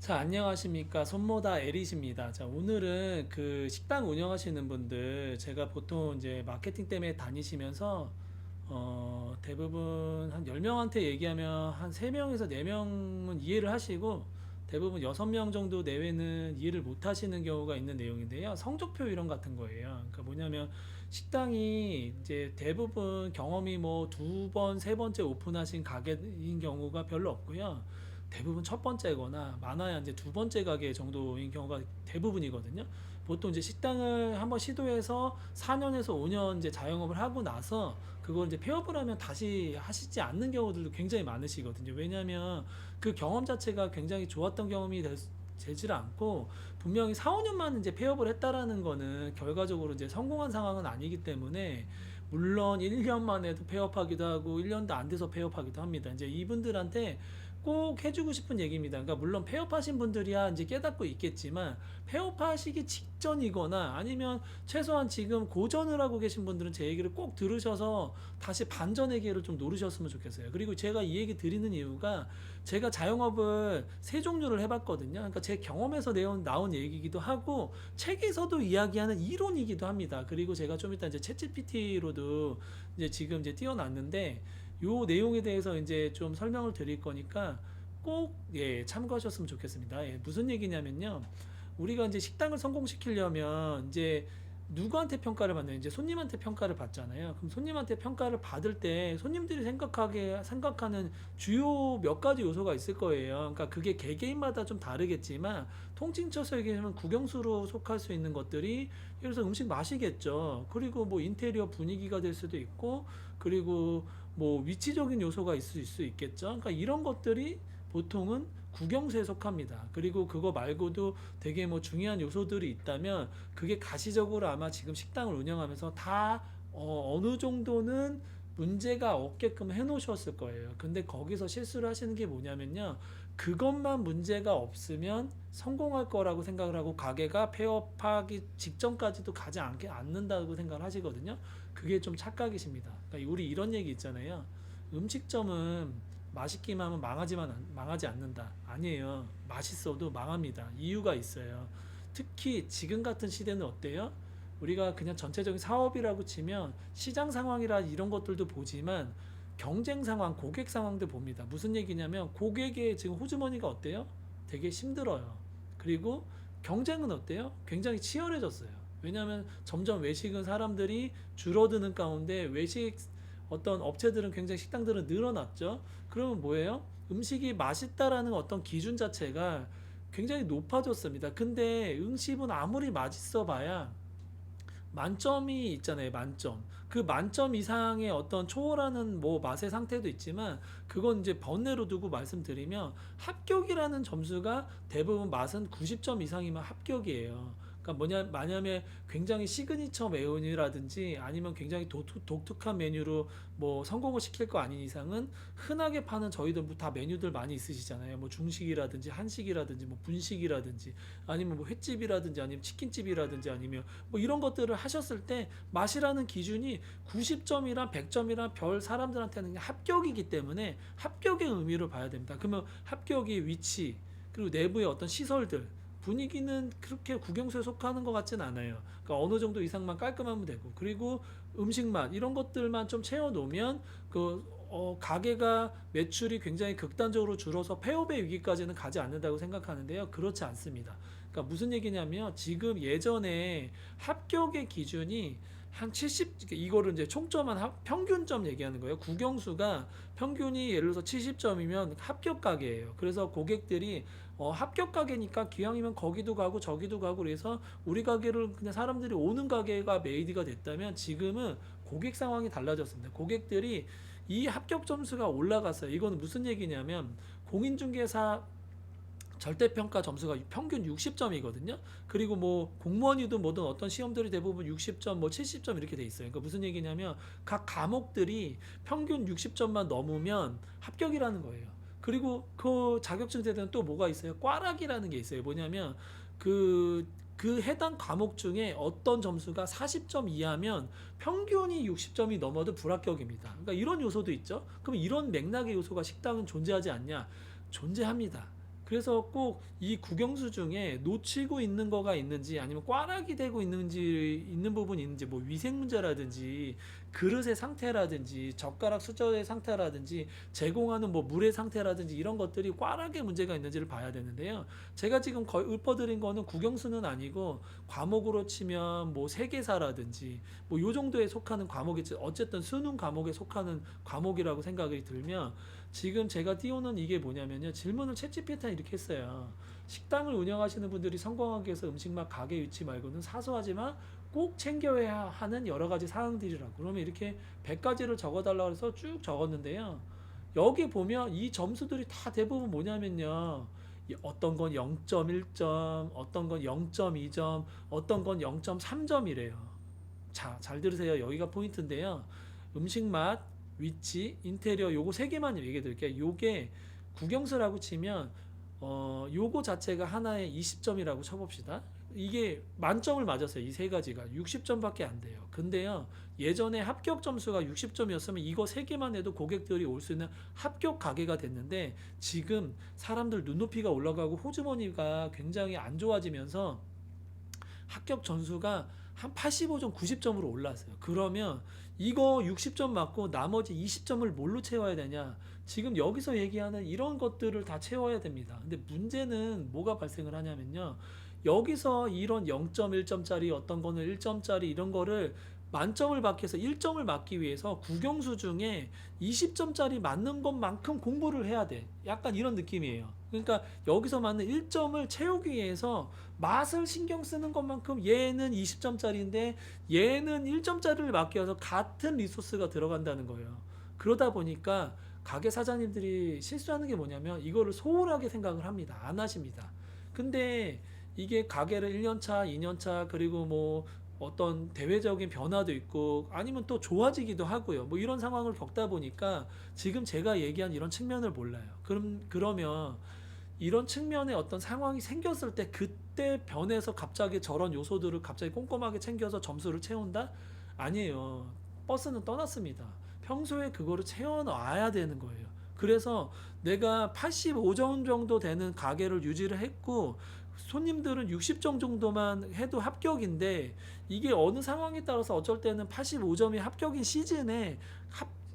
자, 안녕하십니까. 손모다 에릿입니다. 자, 오늘은 그 식당 운영하시는 분들, 제가 보통 이제 마케팅 때문에 다니시면서, 대부분 한 10명한테 얘기하면 한 3명에서 4명은 이해를 하시고, 대부분 6명 정도 내외는 이해를 못 하시는 경우가 있는 내용인데요. 성적표 이론 같은 거예요. 그러니까 뭐냐면, 식당이 이제 대부분 경험이 뭐 2번, 3번째 오픈하신 가게인 경우가 별로 없고요. 대부분 첫 번째거나 많아야 이제 두 번째 가게 정도인 경우가 대부분이거든요. 보통 이제 식당을 한번 시도해서 4년에서 5년 이제 자영업을 하고 나서 그걸 이제 폐업을 하면 다시 하시지 않는 경우들도 굉장히 많으시거든요. 왜냐하면 그 경험 자체가 굉장히 좋았던 경험이 되질 않고 분명히 4, 5년만 이제 폐업을 했다라는 거는 결과적으로 이제 성공한 상황은 아니기 때문에 물론 1년 만에도 폐업하기도 하고 1년도 안 돼서 폐업하기도 합니다. 이제 이분들한테 꼭 해주고 싶은 얘기입니다. 그러니까 물론 폐업하신 분들이야 이제 깨닫고 있겠지만 폐업하시기 직전이거나 아니면 최소한 지금 고전을 하고 계신 분들은 제 얘기를 꼭 들으셔서 다시 반전의 기회를 좀 노리셨으면 좋겠어요. 그리고 제가 이 얘기 드리는 이유가 제가 자영업을 세 종류를 해봤거든요. 그러니까 제 경험에서 나온 얘기이기도 하고 책에서도 이야기하는 이론이기도 합니다. 그리고 제가 좀 이따 이제 챗GPT로도 이제 지금 이제 띄워놨는데 요 내용에 대해서 이제 좀 설명을 드릴 거니까 꼭 참고하셨으면 좋겠습니다. 무슨 얘기냐면요. 우리가 이제 식당을 성공시키려면 이제 누구한테 평가를 받나요? 이제 손님한테 평가를 받잖아요. 그럼 손님한테 평가를 받을 때 손님들이 생각하는 주요 몇 가지 요소가 있을 거예요. 그러니까 그게 개개인마다 좀 다르겠지만 통칭쳐서 얘기하면 국영수로 속할 수 있는 것들이 예를 들어서 음식 맛이겠죠. 그리고 뭐 인테리어 분위기가 될 수도 있고 그리고 뭐 위치적인 요소가 있을 수 있겠죠. 그러니까 이런 것들이 보통은 국영수에 속합니다. 그리고 그거 말고도 되게 뭐 중요한 요소들이 있다면 그게 가시적으로 아마 지금 식당을 운영하면서 다 어느 정도는 문제가 없게끔 해놓으셨을 거예요. 근데 거기서 실수를 하시는 게 뭐냐면요. 그것만 문제가 없으면 성공할 거라고 생각을 하고 가게가 폐업하기 직전까지도 가지 않는다고 생각을 하시거든요. 그게 좀 착각이십니다. 그러니까 우리 이런 얘기 있잖아요. 음식점은 맛있기만 하면 망하지 않는다. 아니에요. 맛있어도 망합니다. 이유가 있어요. 특히 지금 같은 시대는 어때요? 우리가 그냥 전체적인 사업이라고 치면 시장 상황이라 이런 것들도 보지만 경쟁 상황, 고객 상황도 봅니다. 무슨 얘기냐면 고객의 지금 호주머니가 어때요? 되게 힘들어요. 그리고 경쟁은 어때요? 굉장히 치열해졌어요. 왜냐하면 점점 외식은 사람들이 줄어드는 가운데 외식 어떤 업체들은 굉장히 식당들은 늘어났죠. 그러면 뭐예요? 음식이 맛있다라는 어떤 기준 자체가 굉장히 높아졌습니다. 근데 음식은 아무리 맛있어 봐야 만점이 있잖아요. 만점. 그 만점 이상의 어떤 초월하는 뭐 맛의 상태도 있지만 그건 이제 번외로 두고 말씀드리면 합격이라는 점수가 대부분 맛은 90점 이상이면 합격이에요. 그러니까 만약에 굉장히 시그니처 메뉴라든지 아니면 굉장히 독특한 메뉴로 뭐 성공을 시킬 거 아닌 이상은 흔하게 파는 저희들 뭐다 메뉴들 많이 있으시잖아요. 뭐 중식이라든지 한식이라든지 뭐 분식이라든지 아니면 뭐 횟집이라든지 아니면 치킨집이라든지 아니면 뭐 이런 것들을 하셨을 때 맛이라는 기준이 90점이랑 100점이랑 별 사람들한테는 합격이기 때문에 합격의 의미로 봐야 됩니다. 그러면 합격이 위치 그리고 내부의 어떤 시설들 분위기는 그렇게 국영수에 속하는 것 같진 않아요. 그러니까 어느 정도 이상만 깔끔하면 되고 그리고 음식 맛 이런 것들만 좀 채워놓으면 가게가 매출이 굉장히 극단적으로 줄어서 폐업의 위기까지는 가지 않는다고 생각하는데요. 그렇지 않습니다. 그러니까 무슨 얘기냐면 지금 예전에 합격의 기준이 한 70, 이거를 이제 총점한 평균점 얘기하는 거예요. 국영수가 평균이 예를 들어서 70점이면 합격 가게예요. 그래서 고객들이 합격 가게니까 기왕이면 거기도 가고 저기도 가고 그래서 우리 가게를 그냥 사람들이 오는 가게가 메이드가 됐다면 지금은 고객 상황이 달라졌습니다. 고객들이 이 합격 점수가 올라갔어요. 이거는 무슨 얘기냐면 공인중개사 절대평가 점수가 평균 60점이거든요. 그리고 뭐 공무원이든 뭐든 어떤 시험들이 대부분 60점, 뭐 70점 이렇게 돼 있어요. 그러니까 무슨 얘기냐면 각 과목들이 평균 60점만 넘으면 합격이라는 거예요. 그리고 그 자격증 제도는 또 뭐가 있어요? 꽈락이라는 게 있어요. 뭐냐면 그 해당 과목 중에 어떤 점수가 40점 이하면 평균이 60점이 넘어도 불합격입니다. 그러니까 이런 요소도 있죠. 그럼 이런 맥락의 요소가 식당은 존재하지 않냐? 존재합니다. 그래서 꼭 이 국영수 중에 놓치고 있는 거가 있는지 아니면 꽈락이 되고 있는지 있는 부분이 있는지 뭐 위생 문제라든지 그릇의 상태라든지 젓가락 수저의 상태라든지 제공하는 뭐 물의 상태라든지 이런 것들이 꽈락의 문제가 있는지를 봐야 되는데요. 제가 지금 거의 읊어드린 거는 국영수는 아니고 과목으로 치면 뭐 세계사라든지 뭐 요 정도에 속하는 과목이지 어쨌든 수능 과목에 속하는 과목이라고 생각이 들면 지금 제가 띄우는 이게 뭐냐면요. 질문을 챗GPT한테 이렇게 했어요. 식당을 운영하시는 분들이 성공하기 위해서 음식만 가게 위치 말고는 사소하지만 꼭 챙겨야 하는 여러 가지 사항들이라고. 그러면 이렇게 100가지를 적어달라고 해서 쭉 적었는데요. 여기 보면 이 점수들이 다 대부분 뭐냐면요. 어떤 건 0.1점, 어떤 건 0.2점, 어떤 건 0.3점이래요. 자, 잘 들으세요. 여기가 포인트인데요. 음식 맛, 위치, 인테리어 요거 세 개만 얘기해 드릴게요. 요게 국영수라고 치면 요거 자체가 하나에 20점이라고 쳐봅시다. 이게 만점을 맞았어요. 이 세 가지가 60점밖에 안 돼요. 근데요, 예전에 합격 점수가 60점이었으면 이거 세 개만 해도 고객들이 올 수 있는 합격 가게가 됐는데 지금 사람들 눈높이가 올라가고 호주머니가 굉장히 안 좋아지면서 합격 점수가 한 85점, 90점으로 올랐어요. 그러면 이거 60점 맞고 나머지 20점을 뭘로 채워야 되냐? 지금 여기서 얘기하는 이런 것들을 다 채워야 됩니다. 근데 문제는 뭐가 발생을 하냐면요. 여기서 이런 0.1점짜리 어떤 거는 1점짜리 이런 거를 만점을 받기 위해서 1점을 맞기 위해서 국영수 중에 20점짜리 맞는 것만큼 공부를 해야 돼. 약간 이런 느낌이에요. 그러니까 여기서 맞는 1점을 채우기 위해서 맛을 신경 쓰는 것만큼 얘는 20점짜리인데 얘는 1점짜리를 맞기 위해서 같은 리소스가 들어간다는 거예요. 그러다 보니까 가게 사장님들이 실수하는 게 뭐냐면 이거를 소홀하게 생각을 합니다. 안 하십니다. 근데 이게 가게를 1년차, 2년차 그리고 뭐 어떤 대외적인 변화도 있고 아니면 또 좋아지기도 하고요. 뭐 이런 상황을 겪다 보니까 지금 제가 얘기한 이런 측면을 몰라요. 그러면 이런 측면에 어떤 상황이 생겼을 때 그때 변해서 갑자기 저런 요소들을 갑자기 꼼꼼하게 챙겨서 점수를 채운다? 아니에요. 버스는 떠났습니다. 평소에 그거를 채워놔야 되는 거예요. 그래서 내가 85점 정도 되는 가게를 유지를 했고 손님들은 60점 정도만 해도 합격인데 이게 어느 상황에 따라서 어쩔 때는 85점이 합격인 시즌에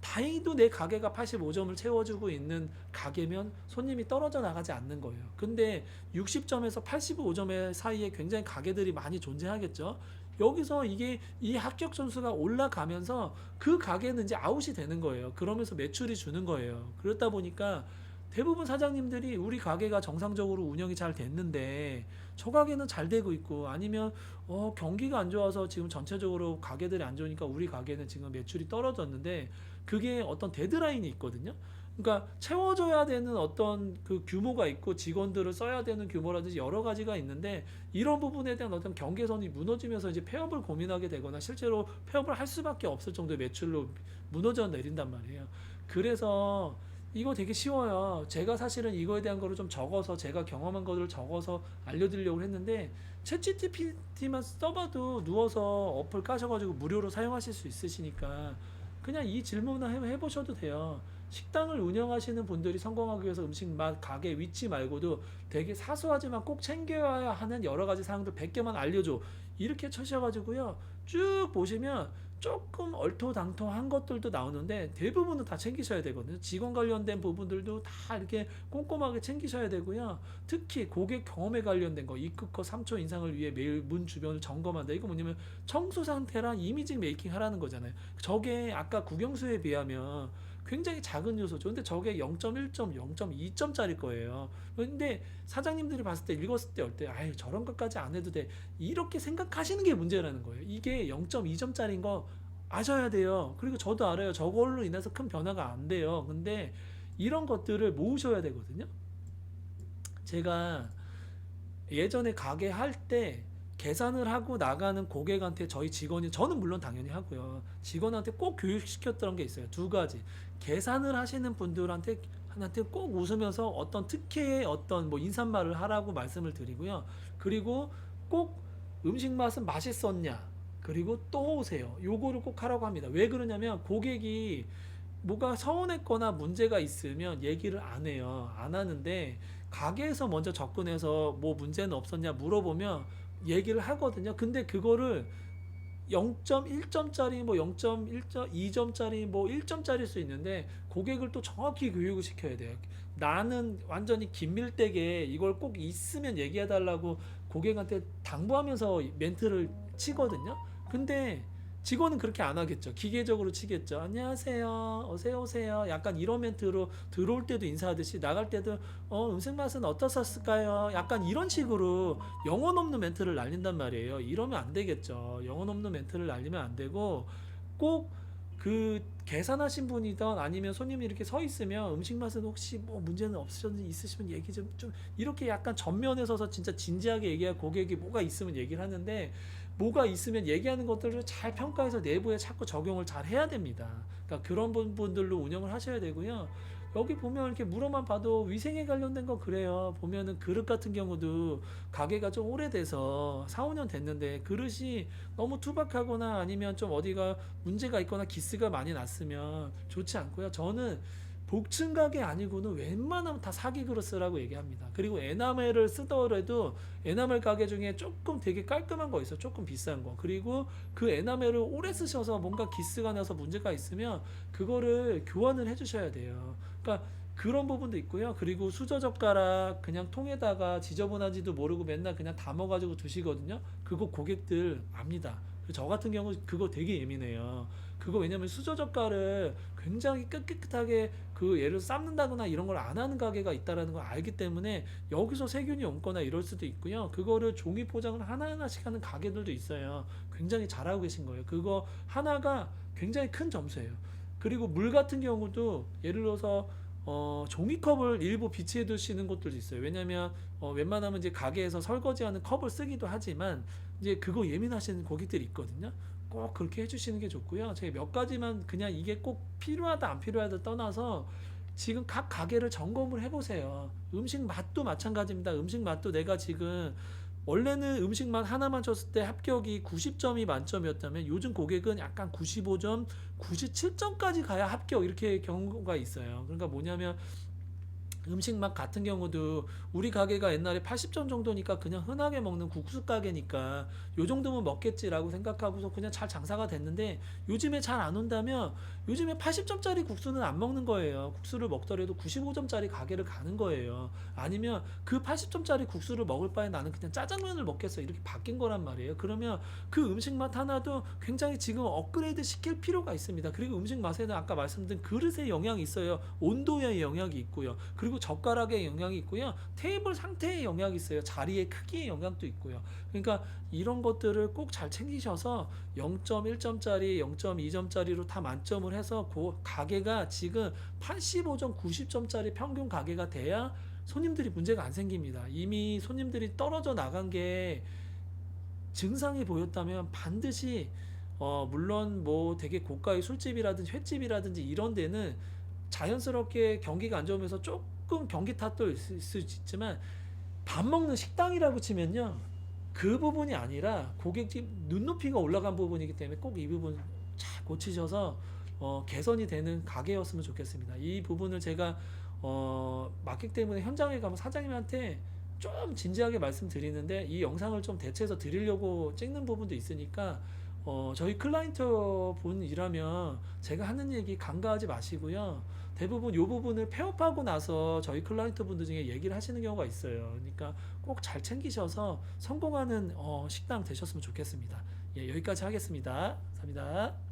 다행히도 내 가게가 85점을 채워주고 있는 가게면 손님이 떨어져 나가지 않는 거예요. 근데 60점에서 85점의 사이에 굉장히 가게들이 많이 존재하겠죠. 여기서 이게 이 합격 점수가 올라가면서 그 가게는 이제 아웃이 되는 거예요. 그러면서 매출이 주는 거예요. 그렇다 보니까 대부분 사장님들이 우리 가게가 정상적으로 운영이 잘 됐는데 저 가게는 잘 되고 있고 아니면 경기가 안 좋아서 지금 전체적으로 가게들이 안 좋으니까 우리 가게는 지금 매출이 떨어졌는데 그게 어떤 데드라인이 있거든요. 그러니까 채워줘야 되는 어떤 그 규모가 있고 직원들을 써야 되는 규모라든지 여러 가지가 있는데 이런 부분에 대한 어떤 경계선이 무너지면서 이제 폐업을 고민하게 되거나 실제로 폐업을 할 수밖에 없을 정도의 매출로 무너져 내린단 말이에요. 그래서 이거 되게 쉬워요. 제가 사실은 이거에 대한 거를 좀 적어서 제가 경험한 거를 적어서 알려드리려고 했는데 챗GPT만 써봐도 누워서 어플 까셔가지고 무료로 사용하실 수 있으시니까 그냥 이 질문을 해보셔도 돼요. 식당을 운영하시는 분들이 성공하기 위해서 음식 맛, 가게 위치 말고도 되게 사소하지만 꼭 챙겨야 하는 여러 가지 사항들 100개만 알려줘. 이렇게 쳐셔가지고요. 쭉 보시면 조금 얼토당토한 것들도 나오는데 대부분은 다 챙기셔야 되거든요. 직원 관련된 부분들도 다 이렇게 꼼꼼하게 챙기셔야 되고요. 특히 고객 경험에 관련된 거 입국 후 3초 인상을 위해 매일 문 주변을 점검한다. 이거 뭐냐면 청소 상태랑 이미지 메이킹 하라는 거잖아요. 저게 아까 국영수에 비하면 굉장히 작은 요소죠. 근데 저게 0.1점, 0.2점짜리 거예요. 근데 사장님들이 봤을 때 읽었을 때 어때? 아유 저런 것까지 안 해도 돼. 이렇게 생각하시는 게 문제라는 거예요. 이게 0.2점짜리인 거 아셔야 돼요. 그리고 저도 알아요. 저걸로 인해서 큰 변화가 안 돼요. 근데 이런 것들을 모으셔야 되거든요. 제가 예전에 가게 할 때 계산을 하고 나가는 고객한테 저희 직원이 저는 물론 당연히 하고요. 직원한테 꼭 교육시켰던 게 있어요. 두 가지. 계산을 하시는 분들한테 꼭 웃으면서 어떤 특혜의 어떤 뭐 인사말을 하라고 말씀을 드리고요. 그리고 꼭 음식 맛은 맛있었냐? 그리고 또 오세요. 요거를 꼭 하라고 합니다. 왜 그러냐면 고객이 뭐가 서운했거나 문제가 있으면 얘기를 안 해요. 안 하는데 가게에서 먼저 접근해서 뭐 문제는 없었냐 물어보면 얘기를 하거든요. 근데 그거를 0.1점짜리 뭐 0.1.2점짜리 뭐 1점짜리일 수 있는데 고객을 또 정확히 교육을 시켜야 돼요. 나는 완전히 긴밀되게 이걸 꼭 있으면 얘기해 달라고 고객한테 당부하면서 멘트를 치거든요. 근데 직원은 그렇게 안 하겠죠. 기계적으로 치겠죠. 안녕하세요. 어서 오세요. 약간 이런 멘트로 들어올 때도 인사하듯이 나갈 때도 음식 맛은 어떠셨을까요? 약간 이런 식으로 영혼 없는 멘트를 날린단 말이에요. 이러면 안 되겠죠. 영혼 없는 멘트를 날리면 안 되고 꼭 그 계산하신 분이든 아니면 손님이 이렇게 서 있으면 음식 맛은 혹시 뭐 문제는 없으셨는지 있으시면 얘기 좀 이렇게 약간 전면에 서서 진짜 진지하게 얘기할 고객이 뭐가 있으면 얘기를 하는데 뭐가 있으면 얘기하는 것들을 잘 평가해서 내부에 자꾸 적용을 잘 해야 됩니다. 그러니까 그런 분들로 운영을 하셔야 되고요. 여기 보면 이렇게 물어만 봐도 위생에 관련된 거 그래요. 보면은 그릇 같은 경우도 가게가 좀 오래돼서 4, 5년 됐는데 그릇이 너무 투박하거나 아니면 좀 어디가 문제가 있거나 기스가 많이 났으면 좋지 않고요. 저는 복층 가게 아니고는 웬만하면 다 사기 그릇 쓰라고 얘기합니다. 그리고 에나멜을 쓰더라도 에나멜 가게 중에 조금 되게 깔끔한 거 있어요. 조금 비싼 거. 그리고 그 에나멜을 오래 쓰셔서 뭔가 기스가 나서 문제가 있으면 그거를 교환을 해주셔야 돼요. 그러니까 그런 부분도 있고요. 그리고 수저 젓가락 그냥 통에다가 지저분한지도 모르고 맨날 그냥 담아가지고 두시거든요. 그거 고객들 압니다. 저 같은 경우 그거 되게 예민해요. 그거 왜냐면 수저 젓갈을 굉장히 깨끗하게 그 얘를 삶는다거나 이런 걸 안 하는 가게가 있다라는 걸 알기 때문에 여기서 세균이 옮거나 이럴 수도 있고요. 그거를 종이 포장을 하나하나씩 하는 가게들도 있어요. 굉장히 잘하고 계신 거예요. 그거 하나가 굉장히 큰 점수예요. 그리고 물 같은 경우도 예를 들어서 종이컵을 일부 비치해 두시는 곳들도 있어요. 왜냐면 웬만하면 이제 가게에서 설거지하는 컵을 쓰기도 하지만 이제 그거 예민하시는 고객들이 있거든요. 꼭 그렇게 해주시는 게 좋고요. 제가 몇 가지만 그냥 이게 꼭 필요하다 안 필요하다 떠나서 지금 각 가게를 점검을 해보세요. 음식 맛도 마찬가지입니다. 음식 맛도 내가 지금 원래는 음식 맛 하나만 줬을 때 합격이 90점이 만점이었다면 요즘 고객은 약간 95점, 97점까지 가야 합격 이렇게 경우가 있어요. 그러니까 뭐냐면 음식 맛 같은 경우도 우리 가게가 옛날에 80점 정도니까 그냥 흔하게 먹는 국수 가게니까 요 정도면 먹겠지라고 생각하고서 그냥 잘 장사가 됐는데 요즘에 잘 안 온다면 요즘에 80점짜리 국수는 안 먹는 거예요. 국수를 먹더라도 95점짜리 가게를 가는 거예요. 아니면 그 80점짜리 국수를 먹을 바에 나는 그냥 짜장면을 먹겠어 이렇게 바뀐 거란 말이에요. 그러면 그 음식 맛 하나도 굉장히 지금 업그레이드 시킬 필요가 있습니다. 그리고 음식 맛에는 아까 말씀드린 그릇의 영향이 있어요. 온도의 영향이 있고요. 그리고 젓가락의 영향이 있고요. 테이블 상태의 영향이 있어요. 자리의 크기의 영향도 있고요. 그러니까 이런 것들을 꼭 잘 챙기셔서 0.1점짜리, 0.2점짜리로 다 만점을 해서 그 가게가 지금 85점, 90점짜리 평균 가게가 돼야 손님들이 문제가 안 생깁니다. 이미 손님들이 떨어져 나간 게 증상이 보였다면 반드시 물론 뭐 되게 고가의 술집이라든지 횟집이라든지 이런 데는 자연스럽게 경기가 안 좋으면서 조금 경기 탓도 있을 수 있지만 밥 먹는 식당이라고 치면요. 그 부분이 아니라 고객집 눈높이가 올라간 부분이기 때문에 꼭 이 부분 잘 고치셔서 개선이 되는 가게였으면 좋겠습니다. 이 부분을 제가 맡기 때문에 현장에 가면 사장님한테 좀 진지하게 말씀드리는데 이 영상을 좀 대체해서 드리려고 찍는 부분도 있으니까 저희 클라이언트 분이라면 제가 하는 얘기 간과하지 마시고요. 대부분 이 부분을 폐업하고 나서 저희 클라이언트 분들 중에 얘기를 하시는 경우가 있어요. 그러니까 꼭 잘 챙기셔서 성공하는 식당 되셨으면 좋겠습니다. 예, 여기까지 하겠습니다. 감사합니다.